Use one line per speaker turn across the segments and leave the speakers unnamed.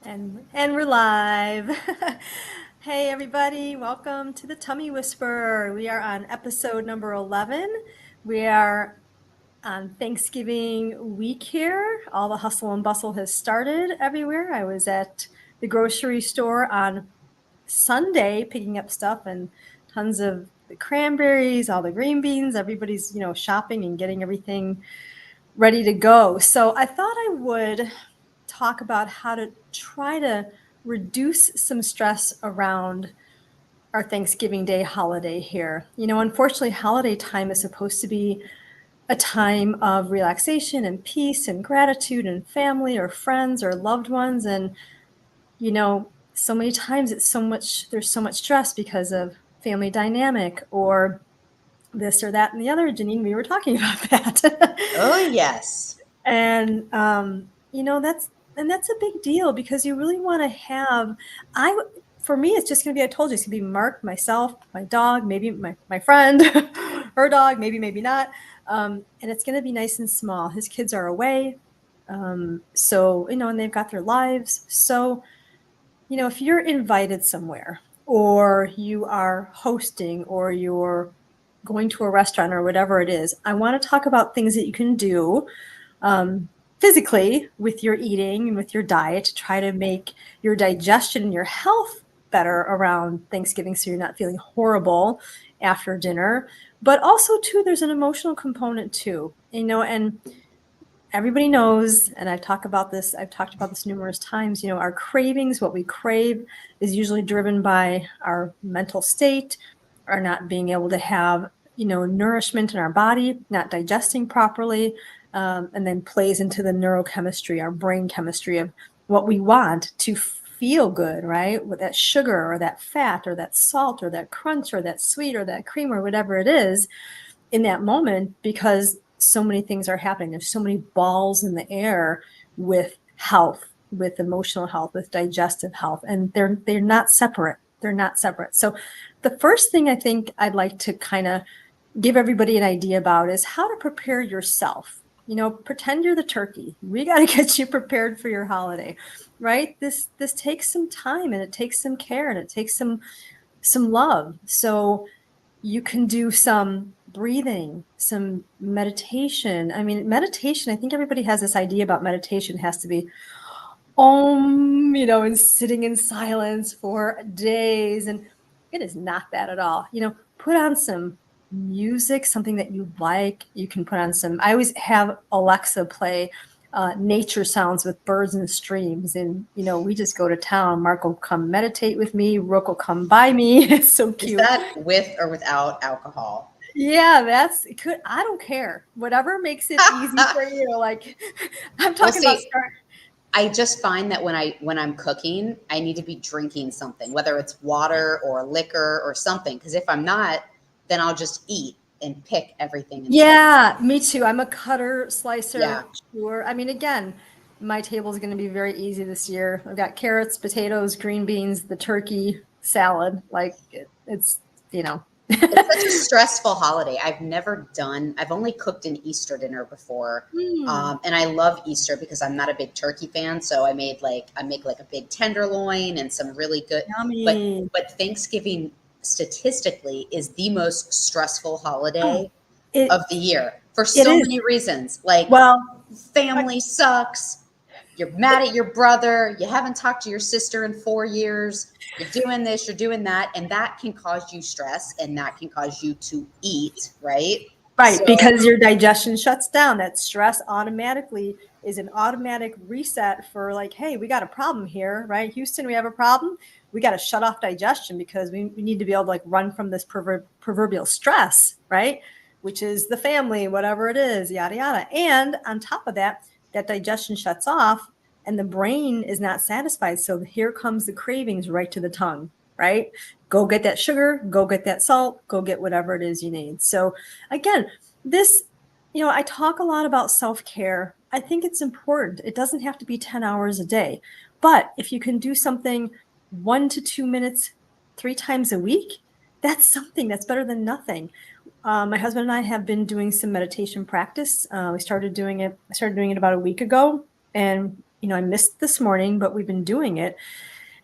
And we're live. Hey everybody, welcome to the Tummy Whisperer. We are on episode number 11. We are on Thanksgiving week here. All the hustle and bustle has started everywhere. I was at the grocery store on Sunday picking up stuff and tons of the cranberries, all the green beans. Everybody's, shopping and getting everything ready to go. So I thought I would talk about how to try to reduce some stress around our Thanksgiving Day holiday here. Unfortunately, holiday time is supposed to be a time of relaxation and peace and gratitude and family or friends or loved ones. And, so many times there's so much stress because of family dynamic or this or that and the other. Janine, we were talking about that.
Oh, yes.
And that's a big deal because you really want to have for me it's just going to be, I told you, it's going to be Mark, myself, my dog, maybe my friend, her dog, maybe not. And it's going to be nice and small. His kids are away. So, and they've got their lives. So, if you're invited somewhere or you are hosting or you're going to a restaurant or whatever it is, I want to talk about things that you can do physically with your eating and with your diet to try to make your digestion and your health better around Thanksgiving so you're not feeling horrible after dinner. But also, too, there's an emotional component, too. And everybody knows, and I've talked about this numerous times, our cravings, what we crave is usually driven by our mental state, our not being able to have, nourishment in our body, not digesting properly, and then plays into the neurochemistry, our brain chemistry of what we want to feel good, right? With that sugar or that fat or that salt or that crunch or that sweet or that cream or whatever it is in that moment, because so many things are happening. There's so many balls in the air with health, with emotional health, with digestive health, and they're not separate. They're not separate. So the first thing I think I'd like to kind of give everybody an idea about is how to prepare yourself. Pretend you're the turkey. We got to get you prepared for your holiday, right? This takes some time and it takes some care and it takes some love. So you can do some breathing, some meditation. I mean, meditation, I think everybody has this idea about meditation has to be and sitting in silence for days. And it is not that at all. Put on some music, something that you like. You can put on I always have Alexa play nature sounds with birds and streams. And, we just go to town. Mark will come meditate with me. Rook will come by me. It's so cute.
Is that with or without alcohol?
Yeah, I don't care. Whatever makes it easy for you. Like, I'm talking about
I just find that when I'm cooking, I need to be drinking something, whether it's water or liquor or something. Because if I'm not, then I'll just eat and pick everything.
Yeah, me too. I'm a cutter, slicer.
Yeah.
Sure. I mean, again, my table is going to be very easy this year. I've got carrots, potatoes, green beans, the turkey, salad. Like it's.
It's such a stressful holiday. I've only cooked an Easter dinner before. And I love Easter because I'm not a big turkey fan. So I make like a big tenderloin and some really good,
Yummy.
but Thanksgiving statistically is the most stressful holiday of the year for so many reasons. Like, family sucks. You're mad at your brother. You haven't talked to your sister in 4 years. You're doing this, you're doing that. And that can cause you stress and that can cause you to eat, right?
Right, because your digestion shuts down. That stress automatically is an automatic reset for like, hey, we got a problem here, right? Houston, we have a problem. We got to shut off digestion because we need to be able to like run from this proverbial stress, right? Which is the family, whatever it is, yada, yada. And on top of that, that digestion shuts off and the brain is not satisfied. So here comes the cravings right to the tongue, right? Go get that sugar, go get that salt, go get whatever it is you need. So again, I talk a lot about self-care. I think it's important. It doesn't have to be 10 hours a day, but if you can do something 1 to 2 minutes 3 times a week, that's something that's better than nothing. My husband and I have been doing some meditation practice. I started doing it about a week ago, and I missed this morning, but we've been doing it.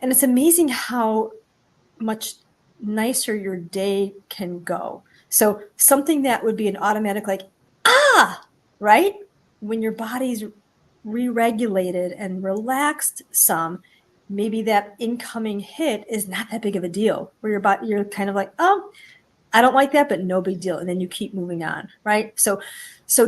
And it's amazing how much nicer your day can go. So something that would be an automatic, like, right? When your body's re-regulated and relaxed some, maybe that incoming hit is not that big of a deal, where your body, you're kind of like, oh, I don't like that, but no big deal. And then you keep moving on, right? So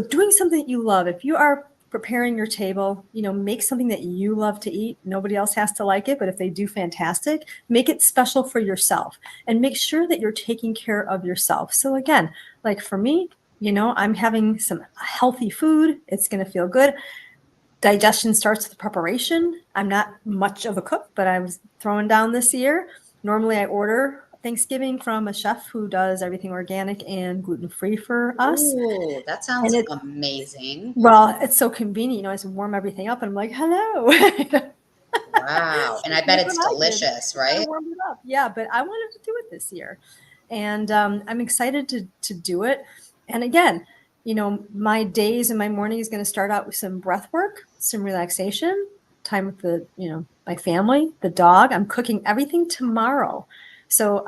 doing something that you love, if you are preparing your table, make something that you love to eat. Nobody else has to like it, but if they do, fantastic. Make it special for yourself and make sure that you're taking care of yourself. So again, like for me, I'm having some healthy food. It's going to feel good. Digestion starts with preparation. I'm not much of a cook, but I was throwing down this year. Normally I order Thanksgiving from a chef who does everything organic and gluten-free for us.
Ooh, that sounds amazing.
Well, it's so convenient. I just warm everything up and I'm like, hello.
Wow. And I bet it's delicious, right?
I warmed it up. Yeah, but I wanted to do it this year. And I'm excited to do it. And again, my days and my morning is going to start out with some breath work, some relaxation, time with my family, the dog. I'm cooking everything tomorrow. So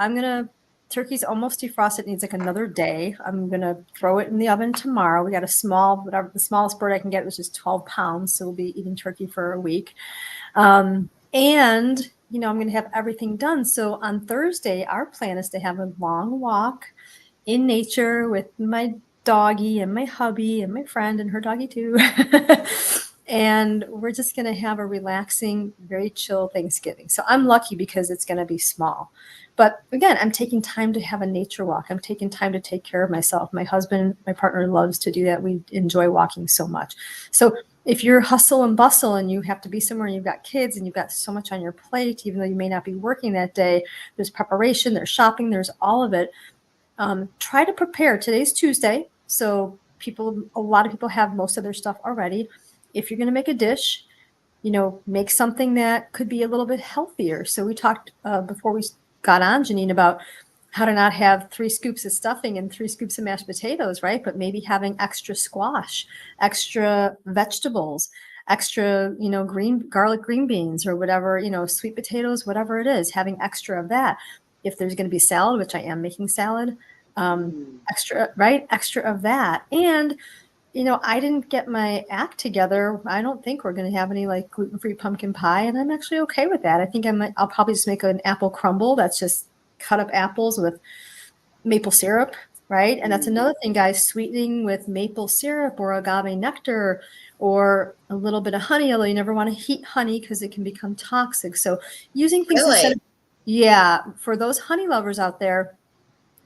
turkey's almost defrosted, needs like another day. I'm going to throw it in the oven tomorrow. We got the smallest bird I can get, which is 12 pounds. So we'll be eating turkey for a week. And, I'm going to have everything done. So on Thursday, our plan is to have a long walk in nature with my doggy and my hubby and my friend and her doggy too. And we're just going to have a relaxing, very chill Thanksgiving. So I'm lucky because it's going to be small. But again, I'm taking time to have a nature walk. I'm taking time to take care of myself. My husband, my partner loves to do that. We enjoy walking so much. So if you're hustle and bustle and you have to be somewhere and you've got kids and you've got so much on your plate, even though you may not be working that day, there's preparation, there's shopping, there's all of it. Try to prepare. Today's Tuesday. So a lot of people have most of their stuff already. If you're going to make a dish, make something that could be a little bit healthier. So we talked before we got on, Janine, about how to not have 3 scoops of stuffing and 3 scoops of mashed potatoes, right? But maybe having extra squash, extra vegetables, extra, garlic green beans or whatever, sweet potatoes, whatever it is, having extra of that. If there's going to be salad, which I am making salad, extra of that. And I didn't get my act together. I don't think we're going to have any like gluten-free pumpkin pie, and I'm actually okay with that. I think I'll probably just make an apple crumble. That's just cut up apples with maple syrup, right? And that's another thing, guys, sweetening with maple syrup or agave nectar or a little bit of honey, although you never want to heat honey because it can become toxic. So using things for those honey lovers out there,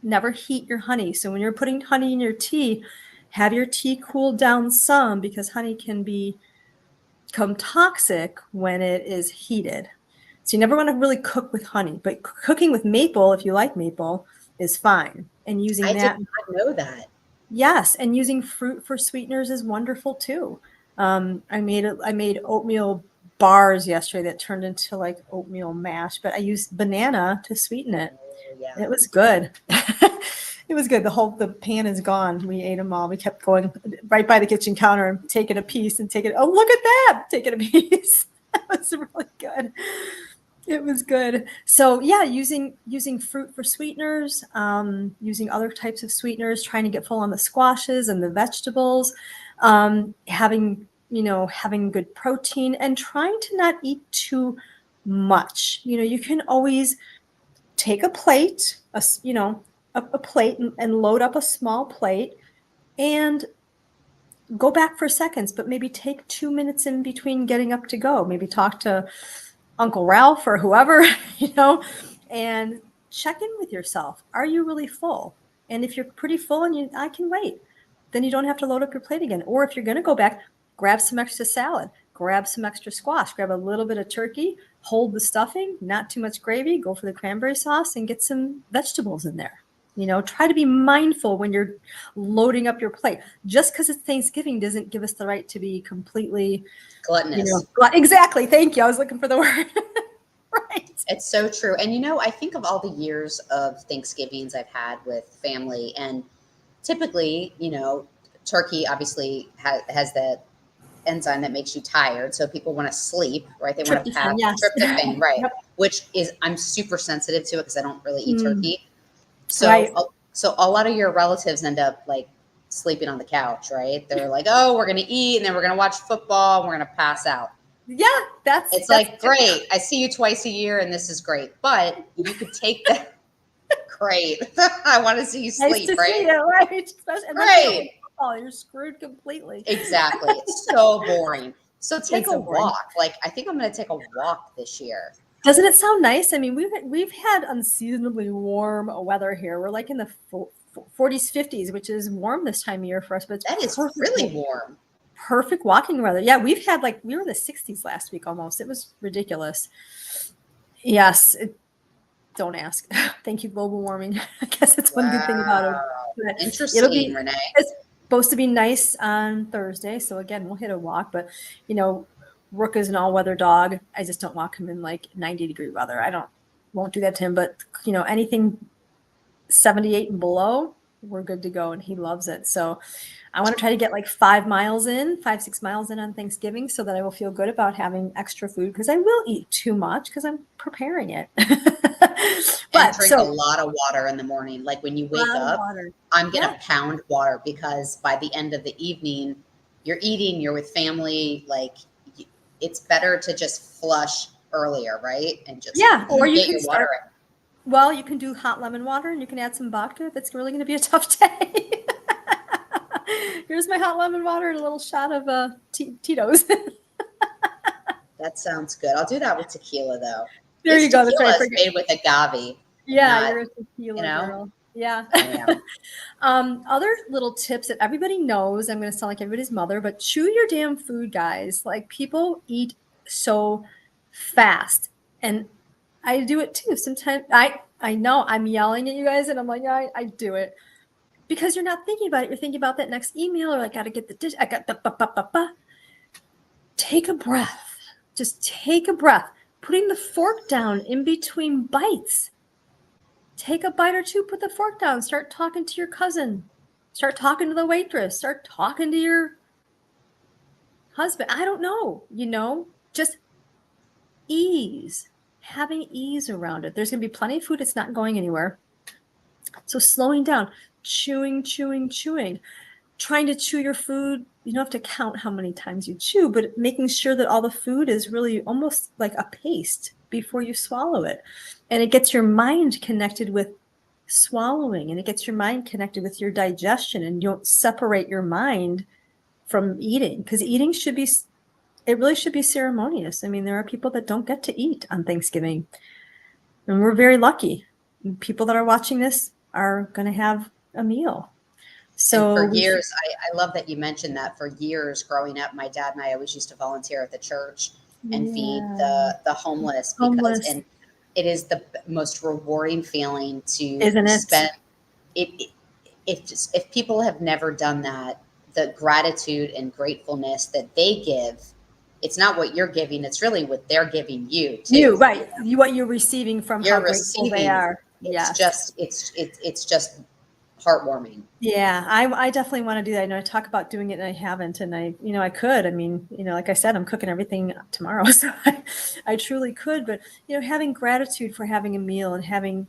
never heat your honey. So when you're putting honey in your tea, have your tea cool down some because honey can become toxic when it is heated. So you never want to really cook with honey, but cooking with maple, if you like maple, is fine. And using that.
I did not know that.
Yes, and using fruit for sweeteners is wonderful too. I made oatmeal bars yesterday that turned into like oatmeal mash, but I used banana to sweeten it. Yeah. It was good. It was good. The pan is gone. We ate them all. We kept going right by the kitchen counter and taking a piece and taking, oh, look at that, taking a piece. That was really good. It was good. So yeah, using fruit for sweeteners, using other types of sweeteners, trying to get full on the squashes and the vegetables, having good protein and trying to not eat too much. You can always take a plate, a plate and load up a small plate and go back for seconds, but maybe take 2 minutes in between getting up to go. Maybe talk to Uncle Ralph or whoever, and check in with yourself. Are you really full? And if you're pretty full and I can wait, then you don't have to load up your plate again. Or if you're going to go back, grab some extra salad, grab some extra squash, grab a little bit of turkey, hold the stuffing, not too much gravy, go for the cranberry sauce and get some vegetables in there. Try to be mindful when you're loading up your plate. Just because it's Thanksgiving doesn't give us the right to be completely
gluttonous.
Exactly. Thank you. I was looking for the word. Right.
It's so true. And, I think of all the years of Thanksgivings I've had with family, and typically, turkey obviously has that enzyme that makes you tired. So people want to sleep, right? They want to pack
yes.
tryptophan, right?
Yep.
Which is, I'm super sensitive to it because I don't really eat turkey. So,
right.
So a lot of your relatives end up like sleeping on the couch, right? They're like, oh, we're going to eat and then we're going to watch football and we're going to pass out.
Yeah,
it's like, great. I see you twice a year and this is great. But you could take that. Great. I want to see you sleep,
nice to
right?
See you, right?
Great.
Oh, you're screwed completely.
Exactly. It's so boring. So take a walk. Like, I think I'm going to take a walk this year.
Doesn't it sound nice? I mean, we've had unseasonably warm weather here. We're like in the 40s, 50s, which is warm this time of year for us. But
that is really warm.
Perfect walking weather. Yeah, we've had like, we were in the 60s last week almost. It was ridiculous. Yes. Don't ask. Thank you, global warming. I guess it's one good thing about it. But
interesting, Renee.
It's supposed to be nice on Thursday. So again, we'll hit a walk. But, you know, Rook is an all-weather dog. I just don't walk him in like 90-degree weather. Won't do that to him. But, you know, anything 78 and below, we're good to go. And he loves it. So I want to try to get like 6 miles in on Thanksgiving so that I will feel good about having extra food, because I will eat too much because I'm preparing it.
But drink a lot of water in the morning. Like when you wake up, I'm going to pound water, because by the end of the evening, you're eating, you're with family. Like, it's better to just flush earlier, right? And just
or you
get
can
your water in.
Well, you can do hot lemon water and you can add some vodka if it's really going to be a tough day. Here's my hot lemon water and a little shot of Tito's.
That sounds good. I'll do that with tequila, though.
There you go.
That's right. It's made with agave.
Yeah, you're a tequila girl. Yeah. Other little tips that everybody knows. I'm going to sound like everybody's mother, but chew your damn food, guys. Like, people eat so fast, and I do it too. Sometimes I know I'm yelling at you guys, and I'm like, yeah, I do it. Because you're not thinking about it. You're thinking about that next email, or I got to get the dish. I got the Take a breath. Just take a breath. Putting the fork down in between bites. Take a bite or two, put the fork down. Start talking to your cousin. Start talking to the waitress. Start talking to your husband. I don't know. You know, just ease. Having ease around it. There's going to be plenty of food. It's not going anywhere. So slowing down. Chewing. Trying to chew your food. You don't have to count how many times you chew, but making sure that all the food is really almost like a paste before you swallow it. And it gets your mind connected with swallowing, and it gets your mind connected with your digestion, and you don't separate your mind from eating, because eating really should be ceremonious. I mean, there are people that don't get to eat on Thanksgiving, and we're very lucky. People that are watching this are going to have a meal. So
and for years, I love that you mentioned that. For years growing up, my dad and I always used to volunteer at the church and feed the homeless, because and it is the most rewarding feeling to spend it. If people have never done that, the gratitude and gratefulness that they give, it's not what you're giving, it's really what they're giving you too.
You, right. What you're receiving from how grateful they are.
It's just heartwarming.
Yeah, I definitely want to do that. I know I talk about doing it and I haven't, and I could. I mean, like I said, I'm cooking everything tomorrow, so I truly could. But having gratitude for having a meal, and having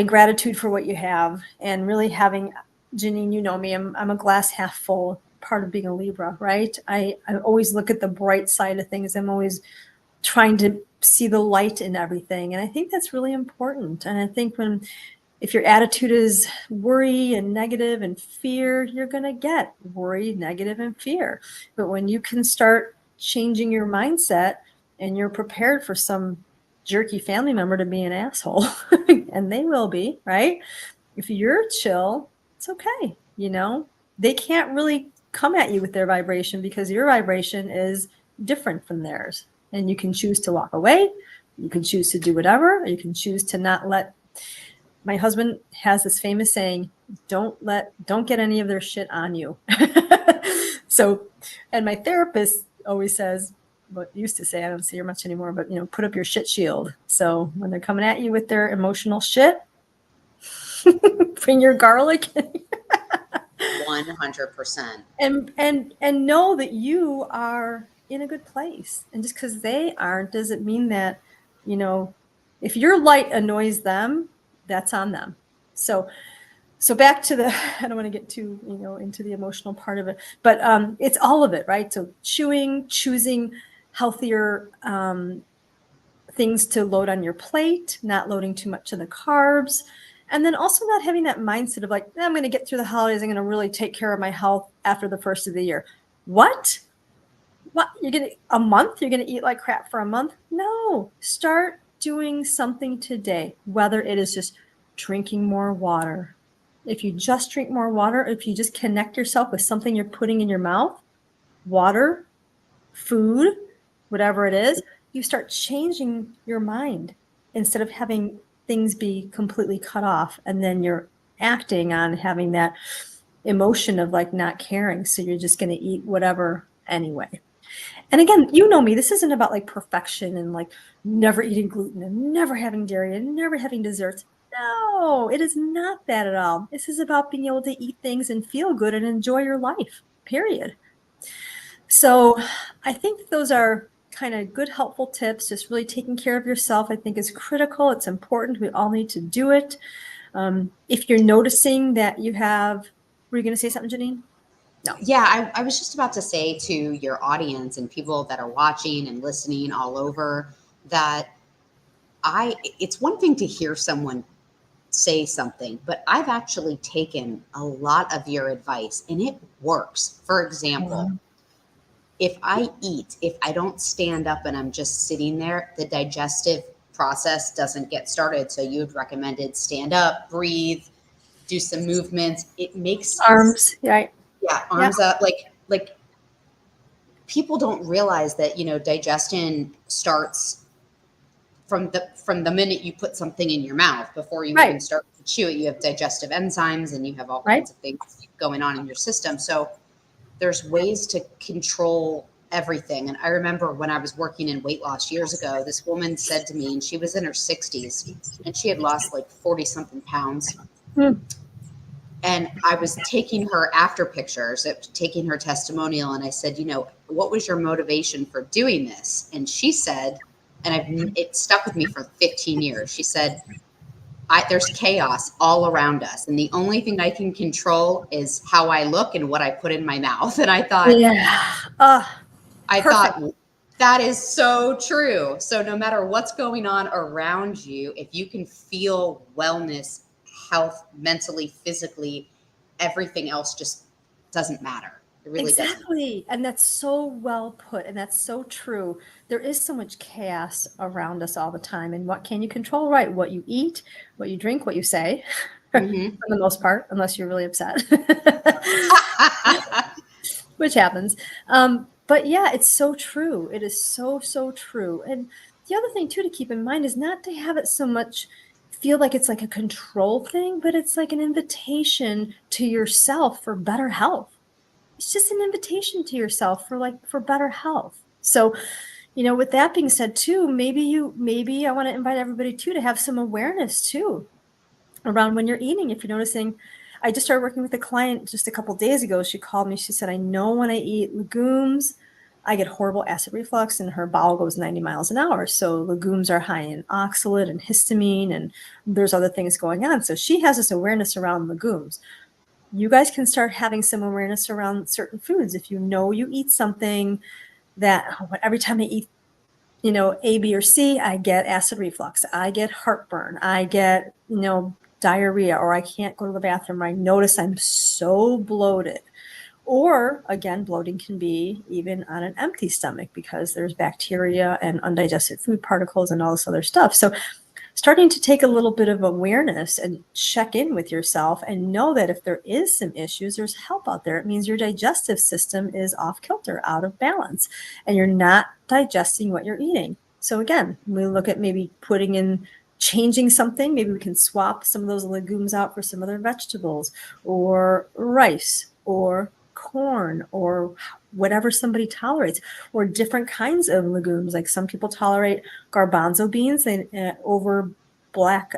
gratitude for what you have, and really having, Janine, you know me, I'm a glass half full. Part of being a Libra, right? I always look at the bright side of things. I'm always trying to see the light in everything, and I think that's really important. And I think if your attitude is worry and negative and fear, you're going to get worry, negative, and fear. But when you can start changing your mindset, and you're prepared for some jerky family member to be an asshole, and they will be, right? If you're chill, it's okay. They can't really come at you with their vibration, because your vibration is different from theirs. And you can choose to walk away. You can choose to do whatever. Or you can choose to not let. My husband has this famous saying, don't get any of their shit on you. So, and my therapist always says, what used to say, I don't see her much anymore, but put up your shit shield. So when they're coming at you with their emotional shit, bring your garlic.
100%. 100%.
And know that you are in a good place. And just because they aren't doesn't mean that, if your light annoys them, that's on them. So back to I don't want to get too, into the emotional part of it, but it's all of it, right? So choosing healthier things to load on your plate, not loading too much of the carbs, and then also not having that mindset of like, I'm going to get through the holidays, I'm going to really take care of my health after the first of the year. What? You're going to, a month? You're going to eat like crap for a month? No. Start doing something today, whether it is just drinking more water. If you just drink more water, if you just connect yourself with something you're putting in your mouth, water, food, whatever it is, you start changing your mind instead of having things be completely cut off. And then you're acting on having that emotion of like not caring. So you're just going to eat whatever anyway. And again, you know me, this isn't about like perfection and like never eating gluten and never having dairy and never having desserts. No, it is not that at all. This is about being able to eat things and feel good and enjoy your life, period. So I think those are kind of good, helpful tips. Just really taking care of yourself, I think, is critical. It's important. We all need to do it. If you're noticing that you have, were you going to say something, Janine?
No. Yeah, I was just about to say to your audience and people that are watching and listening all over that it's one thing to hear someone say something, but I've actually taken a lot of your advice and it works. For example, if I don't stand up and I'm just sitting there, the digestive process doesn't get started. So you'd recommended stand up, breathe, do some movements. It makes
arms, right?
Yeah, arms up. Like people don't realize that, digestion starts from the minute you put something in your mouth. Before you even start to chew it, you have digestive enzymes and you have all kinds of things going on in your system. So there's ways to control everything. And I remember when I was working in weight loss years ago, this woman said to me, and she was in her 60s and she had lost like 40 something pounds. And I was taking her after pictures, taking her testimonial. And I said, what was your motivation for doing this? And she said, and it stuck with me for 15 years. She said, there's chaos all around us. And the only thing I can control is how I look and what I put in my mouth. And I thought, I thought that is so true. So no matter what's going on around you, if you can feel wellness, health, mentally, physically, everything else just doesn't matter. It really doesn't.
Exactly. And that's so well put. And that's so true. There is so much chaos around us all the time. And what can you control? Right. What you eat, what you drink, what you say, for the most part, unless you're really upset, which happens. But yeah, it's so true. It is so, so true. And the other thing too, to keep in mind is not to have it so much feel like it's like a control thing, but it's like an invitation to yourself for better health. It's just an invitation to yourself for better health. So, with that being said too, maybe I want to invite everybody too to have some awareness too around when you're eating. If you're noticing, I just started working with a client just a couple of days ago. She called me. She said, I know when I eat legumes, I get horrible acid reflux and her bowel goes 90 miles an hour. So legumes are high in oxalate and histamine, and there's other things going on. So she has this awareness around legumes. You guys can start having some awareness around certain foods. If you know you eat something that every time I eat, A, B, or C, I get acid reflux, I get heartburn, I get, diarrhea, or I can't go to the bathroom, or I notice I'm so bloated. Or again, bloating can be even on an empty stomach because there's bacteria and undigested food particles and all this other stuff. So starting to take a little bit of awareness and check in with yourself and know that if there is some issues, there's help out there. It means your digestive system is off kilter, out of balance, and you're not digesting what you're eating. So again, we look at maybe changing something. Maybe we can swap some of those legumes out for some other vegetables or rice or corn or whatever somebody tolerates, or different kinds of legumes. Like some people tolerate garbanzo beans over black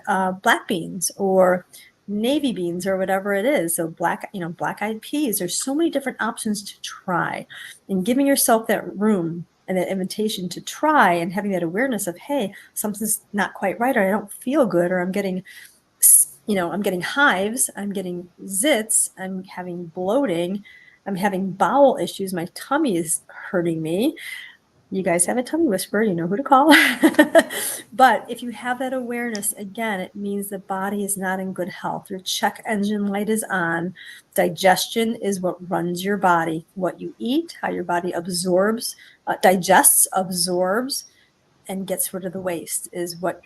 beans, or navy beans or whatever it is. So black-eyed peas. There's so many different options to try, and giving yourself that room and that invitation to try, and having that awareness of, hey, something's not quite right, or I don't feel good, or I'm getting hives, I'm getting zits, I'm having bloating, I'm having bowel issues, my tummy is hurting me. You guys have a tummy whisperer, you know who to call. But if you have that awareness, again, it means the body is not in good health. Your check engine light is on. Digestion is what runs your body. What you eat, how your body absorbs, digests, absorbs, and gets rid of the waste is what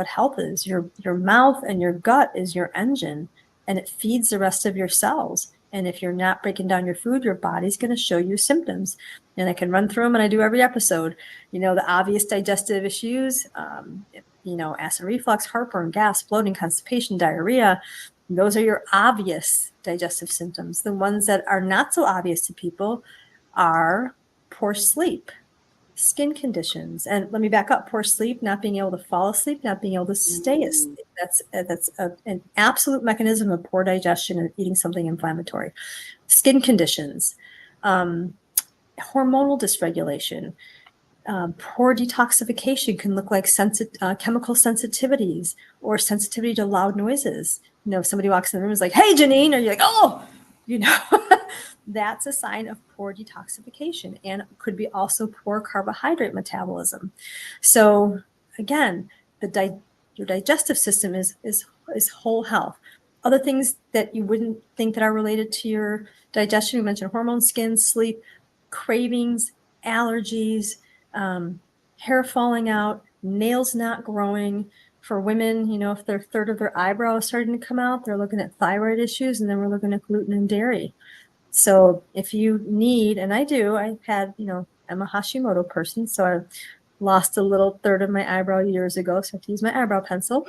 health is. Your mouth and your gut is your engine, and it feeds the rest of your cells. And if you're not breaking down your food, your body's going to show you symptoms. And I can run through them, and I do every episode. The obvious digestive issues, acid reflux, heartburn, gas, bloating, constipation, diarrhea. Those are your obvious digestive symptoms. The ones that are not so obvious to people are poor sleep, skin conditions. And let me back up. Poor sleep, not being able to fall asleep, not being able to stay asleep. That's an absolute mechanism of poor digestion and eating something inflammatory. Skin conditions, hormonal dysregulation, poor detoxification can look like chemical sensitivities or sensitivity to loud noises. Somebody walks in the room and is like, "Hey, Janine," or you're like, "Oh," that's a sign of poor detoxification, and could be also poor carbohydrate metabolism. So again, your digestive system is whole health. Other things that you wouldn't think that are related to your digestion, we mentioned hormones, skin, sleep, cravings, allergies, hair falling out, nails not growing. For women, if they're third of their eyebrow is starting to come out, they're looking at thyroid issues, and then we're looking at gluten and dairy. So if you need, and I do, I'm a Hashimoto person, so I lost a little third of my eyebrow years ago, so I have to use my eyebrow pencil.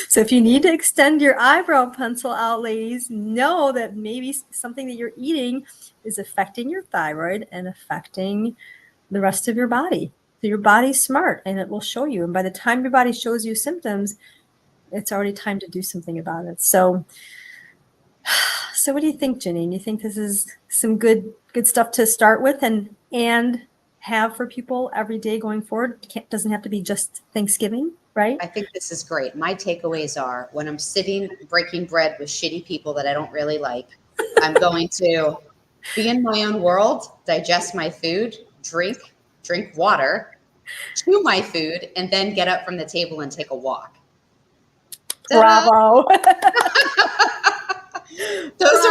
So if you need to extend your eyebrow pencil out, ladies, know that maybe something that you're eating is affecting your thyroid and affecting the rest of your body. So your body's smart, and it will show you. And by the time your body shows you symptoms, it's already time to do something about it. So what do you think, Janine? You think this is some good stuff to start with and have for people every day going forward? Doesn't have to be just Thanksgiving, right?
I think this is great. My takeaways are, when I'm sitting breaking bread with shitty people that I don't really like, I'm going to be in my own world, digest my food, drink water, chew my food, and then get up from the table and take a walk.
Bravo.
Those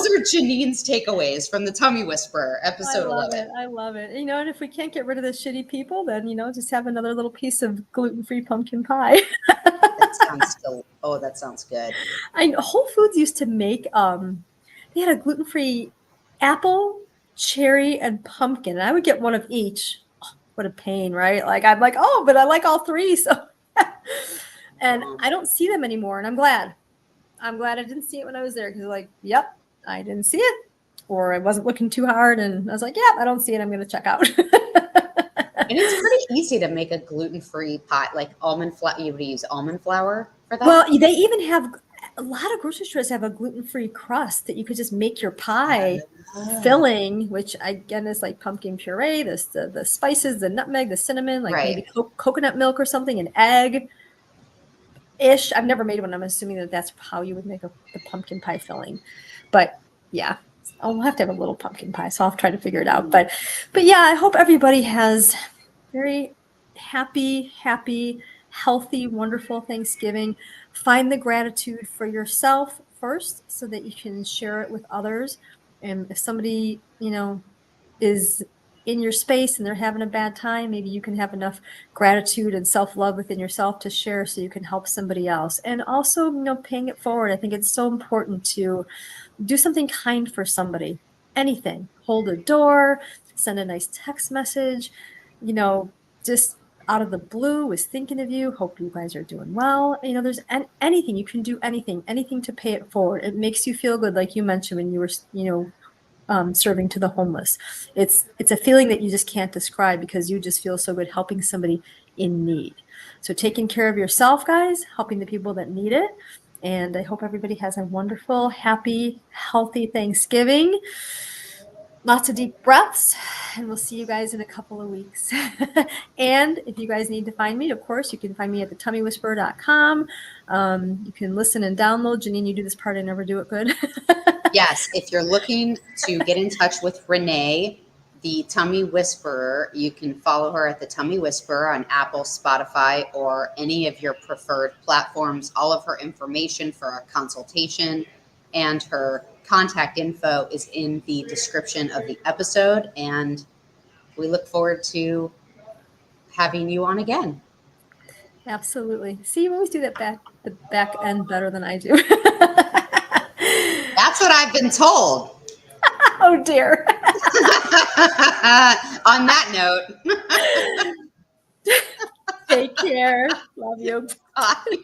are Janine's takeaways from the Tummy Whisperer, episode 11.
I love it. And if we can't get rid of the shitty people, then just have another little piece of gluten-free pumpkin pie.
That sounds good.
Whole Foods used to make they had a gluten-free apple, cherry, and pumpkin. And I would get one of each. Oh, what a pain, right? I'm like, oh, but I like all three. So and I don't see them anymore, and I'm glad I didn't see it when I was there, because yep, I didn't see it, or I wasn't looking too hard, and I was like, yeah, I don't see it, I'm going to check out.
And it's pretty easy to make a gluten-free pie, like almond flour. You would use almond flour for that?
Well, they even have, a lot of grocery stores have a gluten-free crust that you could just make your pie filling, which again is like pumpkin puree, the spices, the nutmeg, the cinnamon, maybe coconut milk or something, an egg. I've never made one. I'm assuming that's how you would make the pumpkin pie filling. But yeah, I'll have to have a little pumpkin pie, so I'll try to figure it out. But yeah, I hope everybody has very happy, healthy, wonderful Thanksgiving. Find the gratitude for yourself first, so that you can share it with others. And if somebody, is in your space and they're having a bad time, maybe you can have enough gratitude and self-love within yourself to share, so you can help somebody else. And also, paying it forward. I think it's so important to do something kind for somebody. Anything. Hold a door, send a nice text message, just out of the blue, was thinking of you, hope you guys are doing well. There's anything, you can do anything to pay it forward. It makes you feel good, like you mentioned when you were, serving to the homeless. It's a feeling that you just can't describe, because you just feel so good helping somebody in need. So taking care of yourself, guys, helping the people that need it, And I hope everybody has a wonderful, happy, healthy Thanksgiving. Lots of deep breaths, and we'll see you guys in a couple of weeks. And if you guys need to find me, of course, you can find me at thetummywhisperer.com. You can listen and download. Janine, you do this part. I never do it good.
Yes. If you're looking to get in touch with Renee, the Tummy Whisperer, you can follow her at the Tummy Whisperer on Apple, Spotify, or any of your preferred platforms. All of her information for a consultation and her contact info is in the description of the episode. And we look forward to having you on again.
Absolutely. See, you always do that the back end better than I do.
That's what I've been told.
Oh dear.
On that note.
Take care. Love you.
Bye.